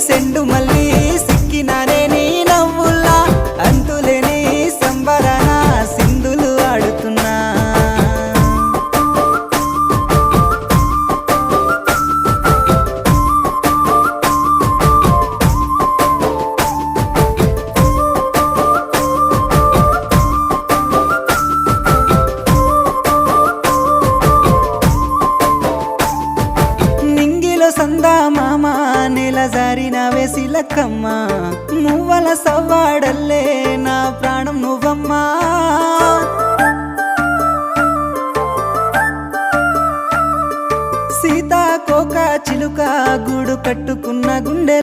సెండు మళ్ళీ సిక్కినానే నీ నవ్వుల్లా అంతులేని సంబరాన సింధులు ఆడుతున్నా నింగిలో సందా మామ నెల జారిన వేసిలక్కమ్మ మువ్వల సవ్వాడల్లే నా ప్రాణం నువ్వమ్మా సీతాకోక చిలుక గూడు కట్టుకున్న గుండె